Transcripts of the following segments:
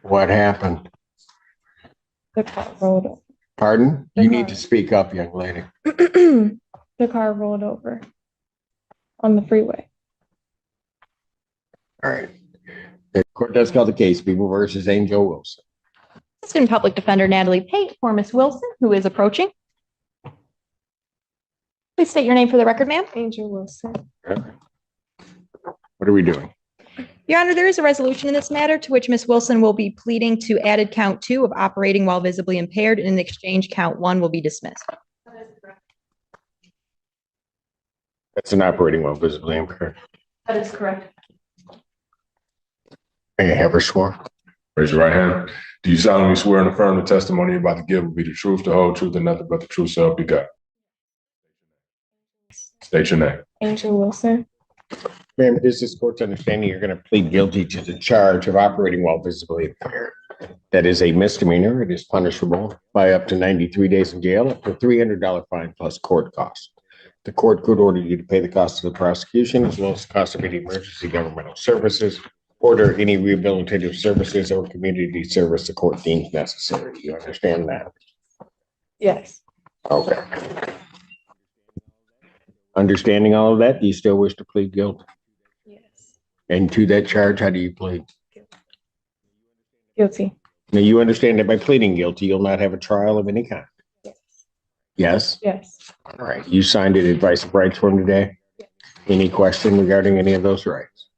What happened? The car rolled over. Pardon? You need to speak up, young lady. The car rolled over on the freeway. All right. The court does call the case People versus Angel Wilson. Assistant Public Defender Natalie Pate for Ms. Wilson, who is approaching. Please state your name for the record, ma'am. Angel Wilson. Okay. What are we doing? Your Honor, there is a resolution in this matter to which Ms. Wilson will be pleading to added count 2 of operating while visibly impaired, and in exchange, count 1 will be dismissed. That's an operating while visibly impaired. That is correct. May I have her sworn? Raise your right hand. Do you solemnly swear and affirm the testimony you're about to give will be the truth, the whole truth, and nothing but the truth, so help you God? State your name. Angel Wilson. Ma'am, it is this court's understanding you're going to plead guilty to the charge of operating while visibly impaired. That is a misdemeanor. It is punishable by up to 93 days in jail, up to $300 fine plus court costs. The court could order you to pay the cost of the prosecution as well as the cost of any emergency governmental services, order any rehabilitative services or community service the court deems necessary. Do you understand that? Yes. Okay. Understanding all of that, do you still wish to plead guilty? Yes. And to that charge, how do you plead? Guilty. Now, you understand that by pleading guilty, you'll not have a trial of any kind? Yes. Yes? Yes. All right. You signed an advice of rights form today? Yes. Any question regarding any of those rights?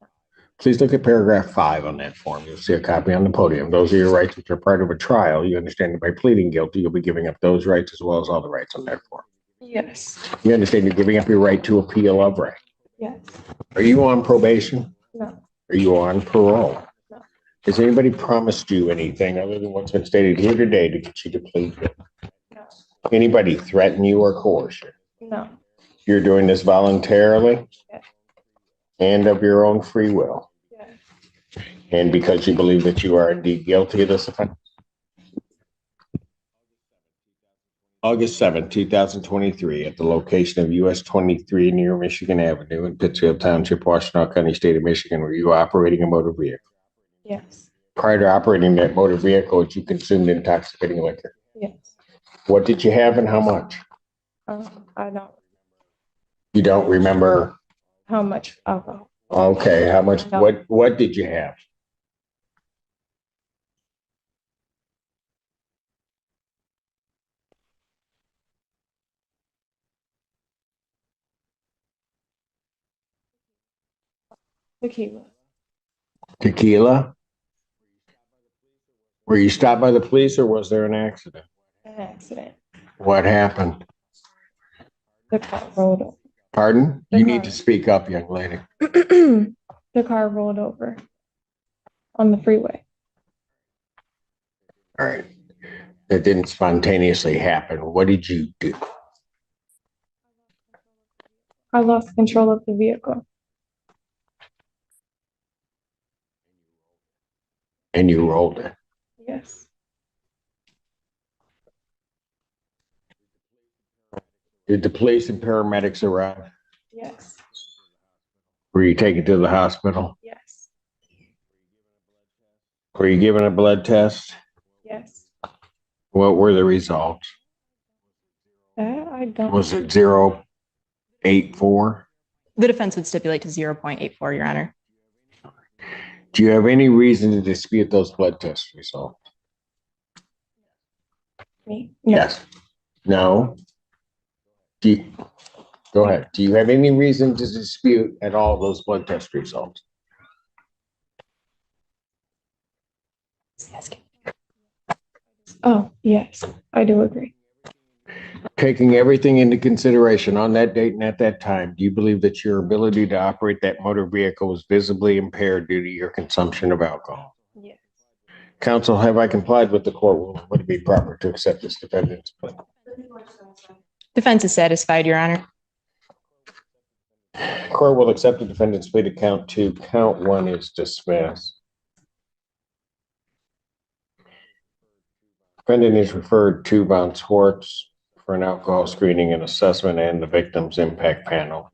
Please look at paragraph 5 on that form. You'll see a copy on the podium. Those are your rights which are part of a trial. You understand that by pleading guilty, you'll be giving up those rights as well as all the rights on that form. Yes. You understand you're giving up your right to appeal of right. Yes. Are you on probation? No. Are you on parole? No. Has anybody promised you anything other than what's been stated here today to get you to plead guilty? No. Anybody threaten you or coerce you? No. You're doing this voluntarily? Yes. And of your own free will? Yes. And because you believe that you are indeed guilty of this offense? August 7th, 2023, at the location of US 23 near Michigan Avenue in Pittsfield Township, Washtenaw County, State of Michigan, were you operating a motor vehicle? Yes. Prior to operating that motor vehicle, you consumed intoxicating liquor. Yes. What did you have and how much? I don't. You don't remember? How much alcohol? Okay, how much? What did you have? Tequila. Tequila? Were you stopped by the police or was there an accident? An accident. What happened? The car rolled over. Pardon? The You car. need to speak up, young lady. The car rolled over on the freeway. All right. That didn't spontaneously happen. What did you do? I lost control of the vehicle. And you rolled it. Yes. Did the police and paramedics arrive? Yes. Were you taken to the hospital? Yes. Were you given a blood test? Yes. What were the results? That I don't. Was it 0.84? The defense would stipulate to 0.84, Your Honor. Do you have any reason to dispute those blood test results? Me? No. Yes. No? Go ahead. Do you have any reason to dispute at all those blood test results? Oh, yes, I do agree. Taking everything into consideration on that date and at that time, do you believe that your ability to operate that motor vehicle was visibly impaired due to your consumption of alcohol? Yes. Counsel, have I complied with the court rule? Would it be proper to accept this defendant's plea? Defense is satisfied, Your Honor. Court will accept the defendant's plea to count 2. Count 1 is dismissed. Defendant is referred to Von Schwartz for an alcohol screening and assessment and the victim's impact panel.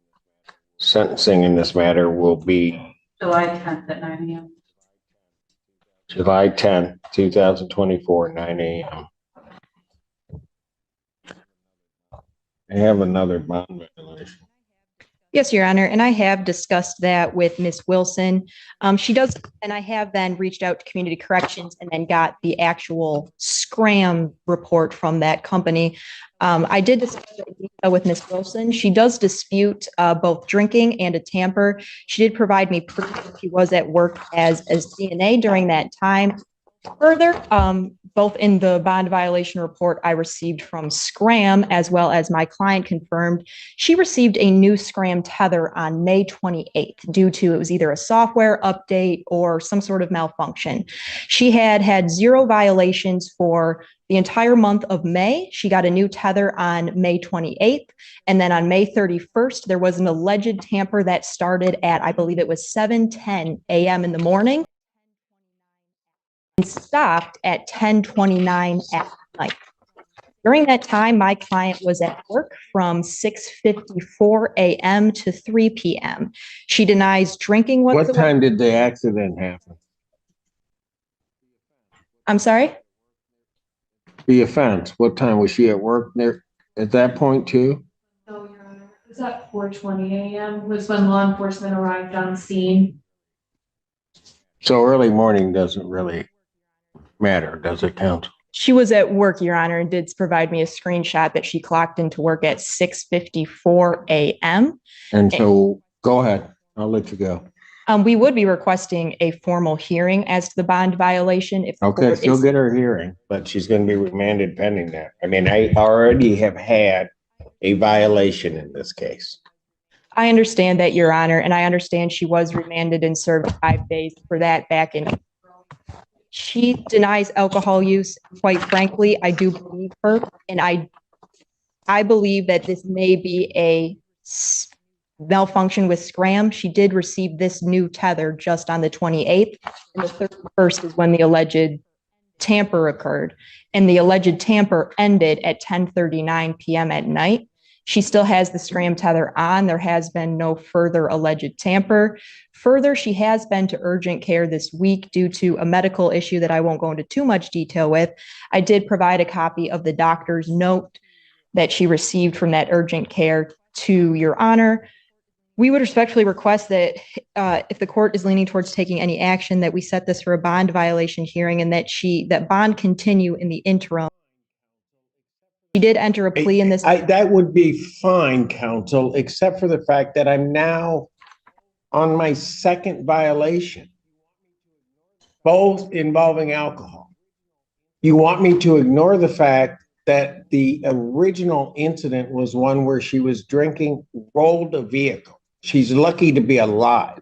Sentencing in this matter will be July 10th at 9 a.m. July 10th, 2024, 9 a.m. I have another bond violation. Yes, Your Honor, and I have discussed that with Ms. Wilson. She does, and I have then reached out to Community Corrections and then got the actual scram report from that company. I did discuss it with Ms. Wilson. She does dispute both drinking and a tamper. She did provide me proof that she was at work as CNA during that time. Further, both in the bond violation report I received from Scram, as well as my client confirmed, she received a new Scram tether on May 28th due to it was either a software update or some sort of malfunction. She had 0 violations for the entire month of May. She got a new tether on May 28th. And then on May 31st, there was an alleged tamper that started at, I believe it was 7:10 a.m. in the morning and stopped at 10:29 at night. During that time, my client was at work from 6:54 a.m. to 3 p.m. She denies drinking whatsoever. What time did the accident happen? I'm sorry? The offense, what time was she at work there at that point too? No, Your Honor. It was at 4:20 a.m. was when law enforcement arrived on scene. So early morning doesn't really matter, does it, count? She was at work, Your Honor, and did provide me a screenshot that she clocked into work at 6:54 a.m. And so, go ahead, I'll let you go. We would be requesting a formal hearing as to the bond violation. If the Okay, court she'll is- get her hearing, but she's gonna be remanded pending that. I mean, I already have had a violation in this case. I understand that, Your Honor, and I understand she was remanded and served 5 days for that back in. She denies alcohol use. Quite frankly, I do believe her, and I believe that this may be a malfunction with Scram. She did receive this new tether just on the 28th, and the 31st is when the alleged tamper occurred, and the alleged tamper ended at 10:39 p.m. at night. She still has the Scram tether on. There has been no further alleged tamper. Further, she has been to urgent care this week due to a medical issue that I won't go into too much detail with. I did provide a copy of the doctor's note that she received from that urgent care to Your Honor. We would respectfully request that if the court is leaning towards taking any action, that we set this for a bond violation hearing and that bond continue in the interim. She did enter a plea in this. That would be fine, counsel, except for the fact that I'm now on my second violation, both involving alcohol. You want me to ignore the fact that the original incident was one where she was drinking, rolled a vehicle. She's lucky to be alive.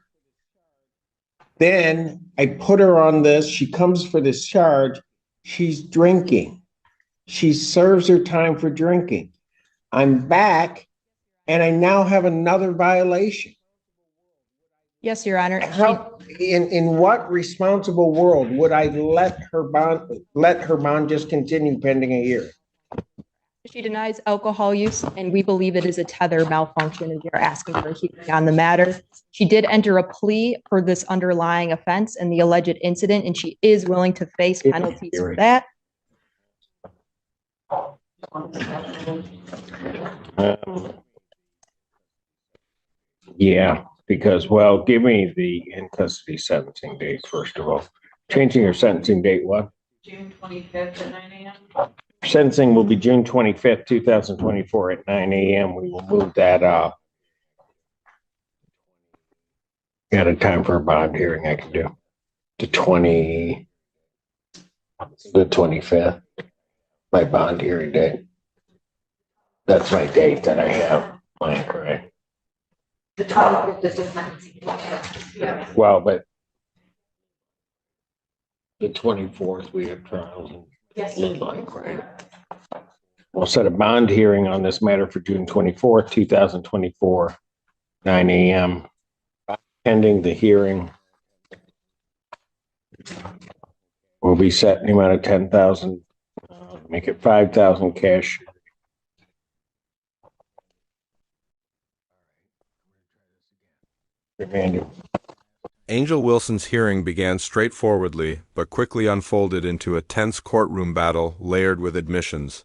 Then I put her on this. She comes for this charge. She's drinking. She serves her time for drinking. I'm back and I now have another violation. Yes, Your Honor. How, in what responsible world would I let her bond just continue pending a year? She denies alcohol use, and we believe it is a tether malfunction, and you're asking for a hearing on the matter. She did enter a plea for this underlying offense and the alleged incident, and she is willing to face penalties for that. Yeah, because, well, give me the in custody sentencing date, first of all. Changing your sentencing date, what? June 25th at 9 a.m. Sentencing will be June 25th, 2024 at 9 a.m. We will move that up. Got a time for a bond hearing I can do. The 25th, my bond hearing date. That's my date that I have planned, right? The 25th is the sentencing. Well, but the 24th, we have trials and Yes. look like, right? We'll set a bond hearing on this matter for June 24th, 2024, 9 a.m. Pending the hearing, will be set in the amount of 10,000, make it 5,000 cash. Remanded. Angel Wilson's hearing began straightforwardly, but quickly unfolded into a tense courtroom battle layered with admissions,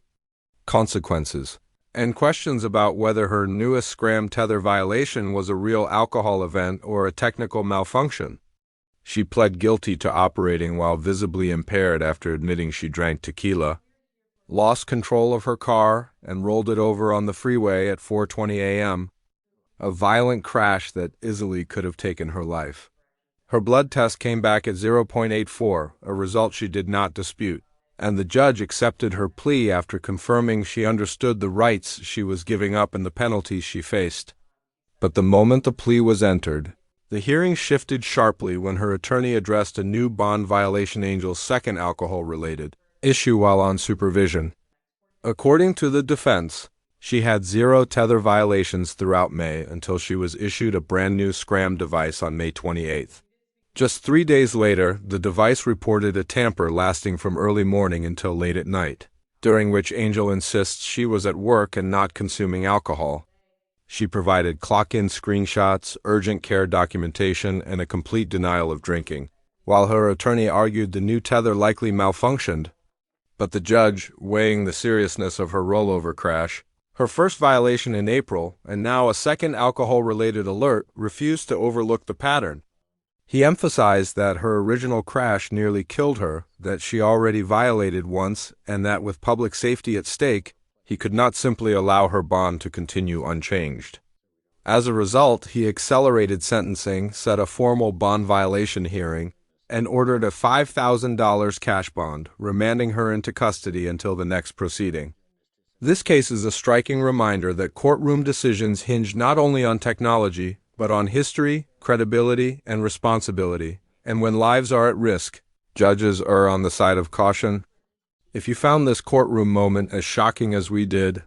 consequences, and questions about whether her newest scram tether violation was a real alcohol event or a technical malfunction. She pled guilty to operating while visibly impaired after admitting she drank tequila, lost control of her car, and rolled it over on the freeway at 4:20 a.m., a violent crash that easily could have taken her life. Her blood test came back at 0.84, a result she did not dispute, and the judge accepted her plea after confirming she understood the rights she was giving up and the penalties she faced. But the moment the plea was entered, the hearing shifted sharply when her attorney addressed a new bond violation Angel's second alcohol-related issue while on supervision. According to the defense, she had 0 tether violations throughout May until she was issued a brand new scram device on May 28th. Just 3 days later, the device reported a tamper lasting from early morning until late at night, during which Angel insists she was at work and not consuming alcohol. She provided clock-in screenshots, urgent care documentation, and a complete denial of drinking, while her attorney argued the new tether likely malfunctioned. But the judge, weighing the seriousness of her rollover crash, her first violation in April, and now a second alcohol-related alert, refused to overlook the pattern. He emphasized that her original crash nearly killed her, that she already violated once, and that with public safety at stake, he could not simply allow her bond to continue unchanged. As a result, he accelerated sentencing, set a formal bond violation hearing, and ordered a $5,000 cash bond, remanding her into custody until the next proceeding. This case is a striking reminder that courtroom decisions hinge not only on technology, but on history, credibility, and responsibility. And when lives are at risk, judges err on the side of caution. If you found this courtroom moment as shocking as we did,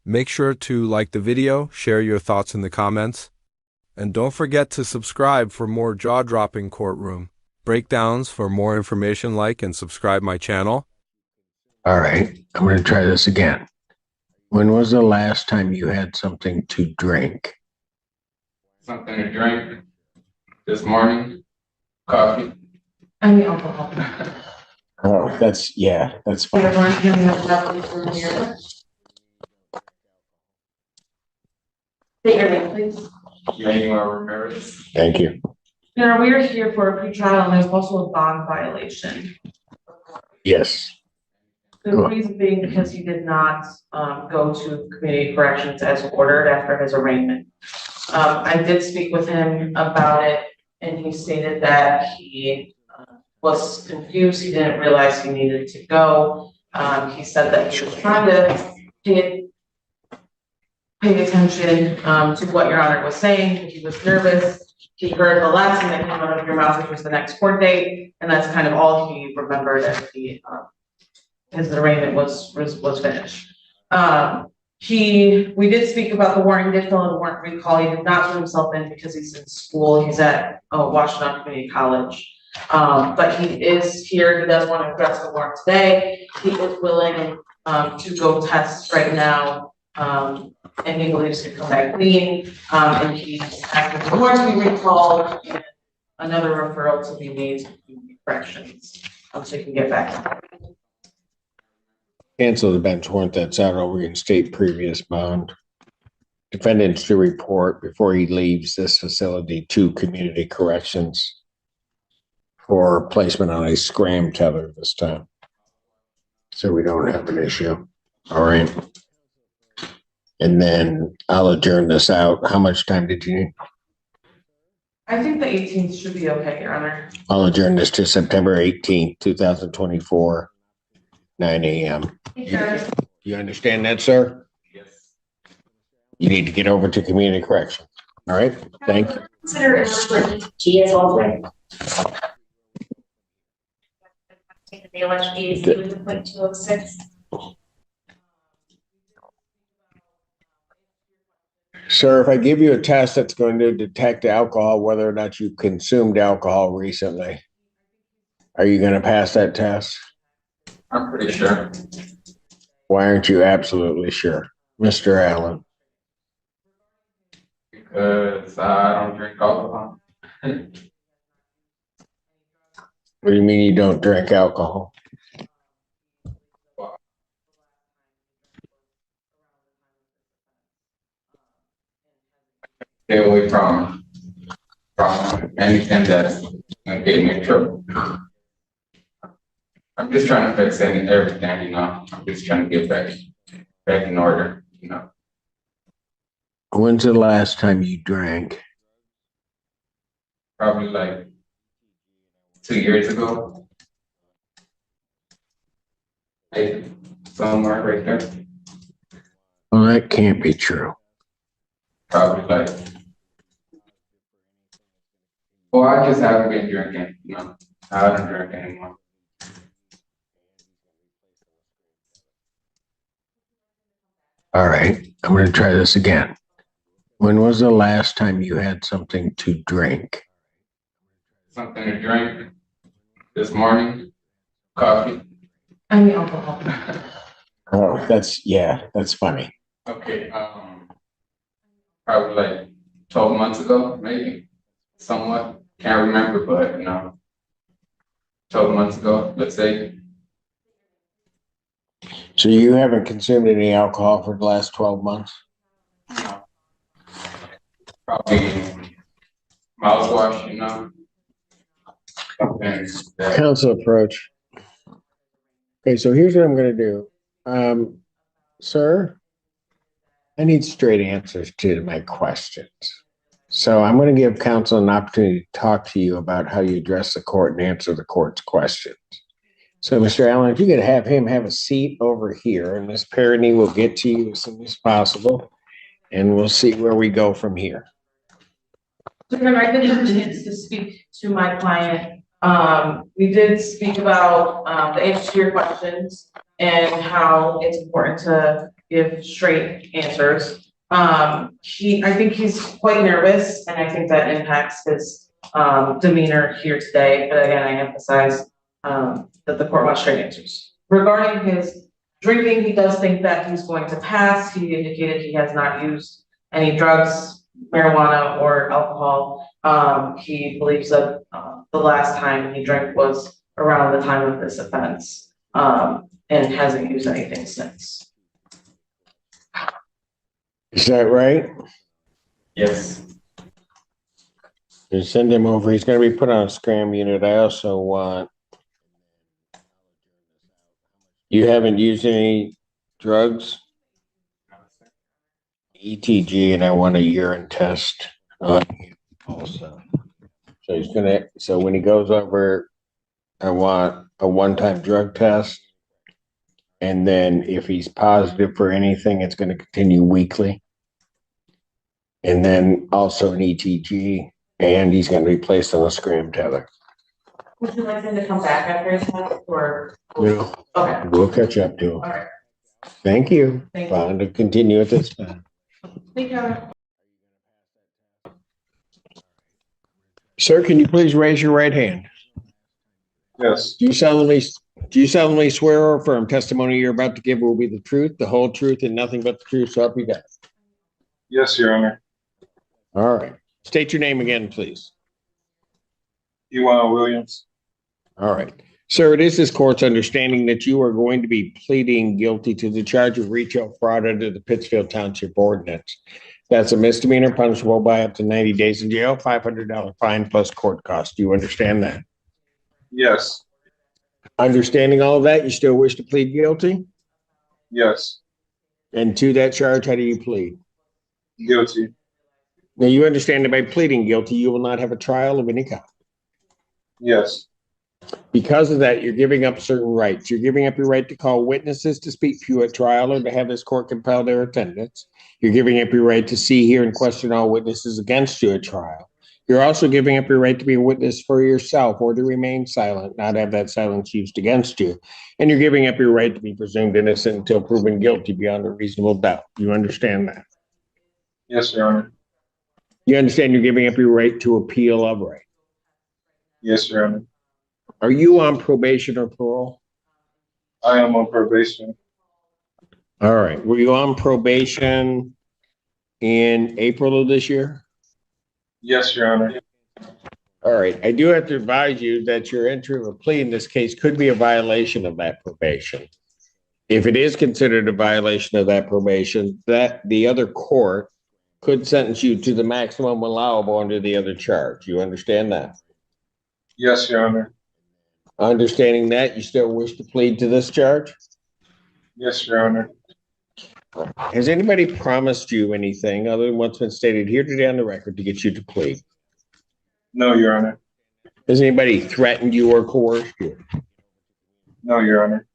make sure to like the video, share your thoughts in the comments, and don't forget to subscribe for more jaw-dropping courtroom breakdowns. For more information, like and subscribe my channel. All right, I'm going to try this again. When was the last time you had something to drink? Something to drink this morning, coffee. I mean, alcohol. Oh, that's fine. State your name, please. Rehearsed. Thank you. Now, we are here for a pretrial and there's also a bond violation. Yes. The reason being because he did not go to community corrections as ordered after his arraignment. I did speak with him about it and he stated that he was confused. He didn't realize he needed to go. He said that he was trying to pay attention to what Your Honor was saying. He was nervous. He heard the last thing that came out of your mouth, which was the next court date, and that's kind of all he remembered as his arraignment was finished. We did speak about the warrant. He did fill out a warrant recall. He did not put himself in because he's in school. He's at Washington Community College. But he is here. He does want to address the warrant today. He is willing to go test right now. And he believes he can come back clean. And he's asking for warrant to be recalled and another referral to be made to community corrections so he can get back. Cancel the bench warrant that's out or reinstate previous bond. Defendants to report before he leaves this facility to community corrections for placement on a scram tether this time. So we don't have an issue. All right. And then I'll adjourn this out. How much time did you need? I think the 18th should be okay, Your Honor. I'll adjourn this to September 18th, 2024, 9 a.m. You understand that, sir? Yes. You need to get over to community correction. All right. Thank you. Consider it G as well. The LHD is with 0.206. Sir, if I give you a test that's going to detect alcohol, whether or not you consumed alcohol recently, are you going to pass that test? I'm pretty sure. Why aren't you absolutely sure, Mr. Allen? Because I don't drink alcohol. What do you mean you don't drink alcohol? Stay away from anything that's gonna get me in trouble. I'm just trying to fix everything, you know. I'm just trying to get back in order, you know. When's the last time you drank? Probably like 2 years ago. Like, somewhere right there. Well, that can't be true. Probably like. Well, I just haven't been drinking, you know. I haven't drank anymore. All right, I'm going to try this again. When was the last time you had something to drink? Something to drink this morning, coffee. I mean, alcohol. Oh, that's funny. Okay, probably like 12 months ago, maybe, somewhat. Can't remember, but you know, 12 months ago, let's say. So you haven't consumed any alcohol for the last 12 months? No. Probably mouthwash, you know. Something that, Council approach. Okay, so here's what I'm going to do. Sir, I need straight answers to my questions. So I'm going to give council an opportunity to talk to you about how you address the court and answer the court's questions. So, Mr. Allen, if you could have him have a seat over here, and Ms. Parody will get to you as soon as possible, and we'll see where we go from here. So I did have a chance to speak to my client. We did speak about the answers to your questions and how it's important to give straight answers. I think he's quite nervous, and I think that impacts his demeanor here today. But again, I emphasize that the court wants straight answers. Regarding his drinking, he does think that he's going to pass. He indicated he has not used any drugs, marijuana, or alcohol. He believes that the last time he drank was around the time of this offense, and hasn't used anything since. Is that right? yes, You send him over. He's going to be put on a scram unit. I also want, you haven't used any drugs? ETG, and I want a urine test also. So he's going to, so when he goes over, I want a one-time drug test. And then if he's positive for anything, it's going to continue weekly. And then also an ETG, and he's going to be placed on a scram tether. Would you like him to come back after his test, or? No. Okay. We'll catch up to him. All right. Thank you. Thank you. Fine to continue at this time. Thank you. Sir, can you please raise your right hand? Yes, Do you solemnly swear or affirm testimony you're about to give will be the truth, the whole truth, and nothing but the truth, so help you God? yes, Your Honor. All right. State your name again, please. Ewan Williams. All right. Sir, it is this court's understanding that you are going to be pleading guilty to the charge of retail fraud under the Pittsfield Township Ordinance. That's a misdemeanor punishable by up to 90 days in jail, $500 fine plus court costs. Do you understand that? Yes, Understanding all of that, you still wish to plead guilty? yes, And to that charge, how do you plead? guilty. Now, you understand that by pleading guilty, you will not have a trial of any kind. Yes, Because of that, you're giving up certain rights. You're giving up your right to call witnesses to speak to you at trial or to have this court compel their attendance. You're giving up your right to see, hear, and question all witnesses against you at trial. You're also giving up your right to be a witness for yourself or to remain silent, not have that silence used against you. And you're giving up your right to be presumed innocent until proven guilty beyond a reasonable doubt. You understand that? yes, Your Honor. You understand you're giving up your right to appeal of right. Yes, Your Honor. Are you on probation or parole? I am on probation. All right. Were you on probation in April of this year? Yes, Your Honor. All right, I do have to advise you that your entry of a plea in this case could be a violation of that probation. If it is considered a violation of that probation, that the other court could sentence you to the maximum allowable under the other charge. You understand that? Yes, Your Honor. Understanding that, you still wish to plead to this charge? Yes, Your Honor. Has anybody promised you anything other than what's been stated here today on the record to get you to plead? No, Your Honor. Has anybody threatened you or coerced you? No, Your Honor.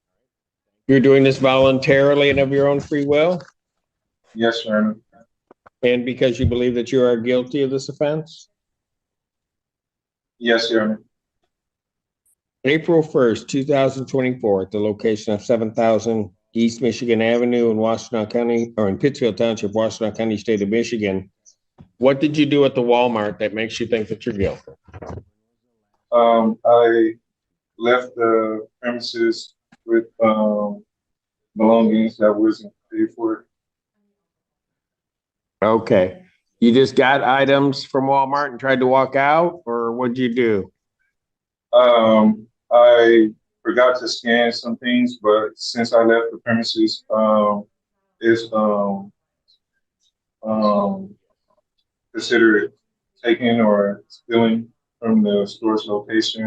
You're doing this voluntarily and of your own free will? Yes, Your Honor. And because you believe that you are guilty of this offense? Yes, Your Honor. April 1st, 2024, at the location of 7,000 East Michigan Avenue in Washtenaw County, or in Pittsfield Township, Washtenaw County, state of Michigan. What did you do at the Walmart that makes you think that you're guilty? I left the premises with belongings that wasn't paid for. Okay. You just got items from Walmart and tried to walk out, or what'd you do? I forgot to scan some things, but since I left the premises, it's considered taken or stealing from the store's location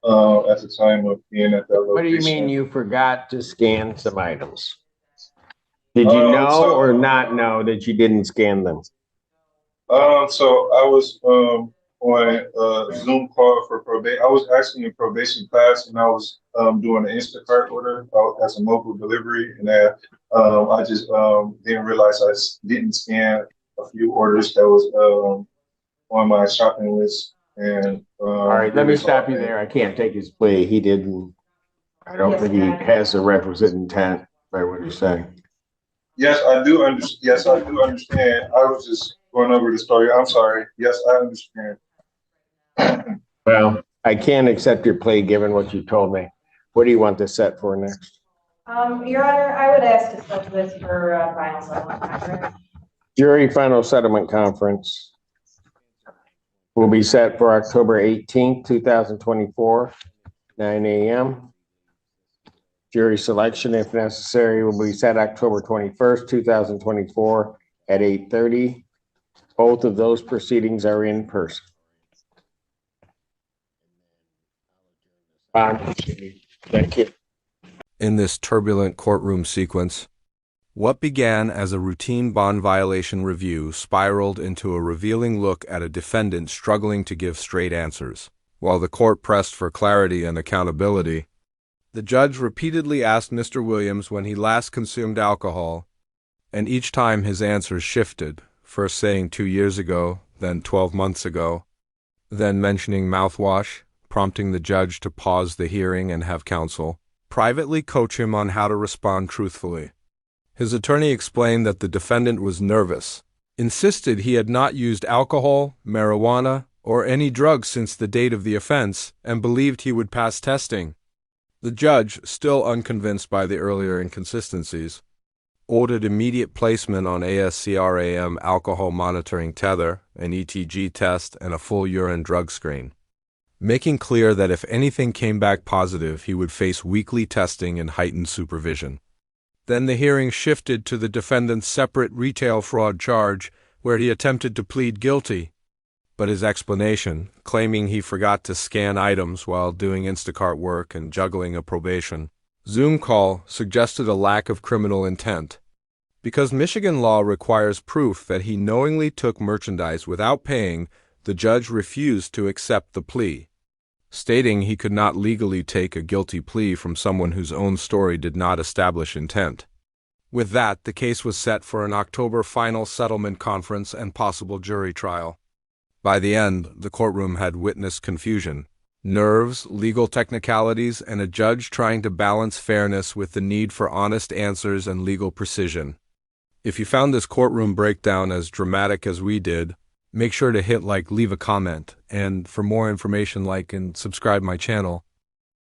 at the time of being at that location. What do you mean you forgot to scan some items? Did you know or not know that you didn't scan them? So I was on a Zoom call for probation. I was actually in probation class, and I was doing an Instacart order as a mobile delivery, and I just didn't realize I didn't scan a few orders that was on my shopping list. And all right, let me stop you there. I can't take his plea. He didn't. I don't think he has the requisite intent by what you're saying. Yes, I do understand. Yes, I do understand. I was just going over the story. I'm sorry. Yes, I understand. Well, I can't accept your plea given what you told me. What do you want this set for next? Your Honor, I would ask to set this for final settlement conference. Jury final settlement conference will be set for October 18th, 2024, 9 a.m. Jury selection, if necessary, will be set October 21st, 2024 at 8:30. Both of those proceedings are in person. Thank you. In this turbulent courtroom sequence, what began as a routine bond violation review spiraled into a revealing look at a defendant struggling to give straight answers. While the court pressed for clarity and accountability, the judge repeatedly asked Mr. Williams when he last consumed alcohol, and each time his answers shifted, first saying 2 years ago, then 12 months ago, then mentioning mouthwash, prompting the judge to pause the hearing and have counsel privately coach him on how to respond truthfully. His attorney explained that the defendant was nervous, insisted he had not used alcohol, marijuana, or any drugs since the date of the offense, and believed he would pass testing. The judge, still unconvinced by the earlier inconsistencies, ordered immediate placement on ASCRAM alcohol monitoring tether, an ETG test, and a full urine drug screen, making clear that if anything came back positive, he would face weekly testing and heightened supervision. Then the hearing shifted to the defendant's separate retail fraud charge, where he attempted to plead guilty. But his explanation, claiming he forgot to scan items while doing Instacart work and juggling a probation Zoom call, suggested a lack of criminal intent. Because Michigan law requires proof that he knowingly took merchandise without paying, the judge refused to accept the plea, stating he could not legally take a guilty plea from someone whose own story did not establish intent. With that, the case was set for an October final settlement conference and possible jury trial. By the end, the courtroom had witnessed confusion, nerves, legal technicalities, and a judge trying to balance fairness with the need for honest answers and legal precision. If you found this courtroom breakdown as dramatic as we did, make sure to hit like, leave a comment, and for more information, like and subscribe my channel.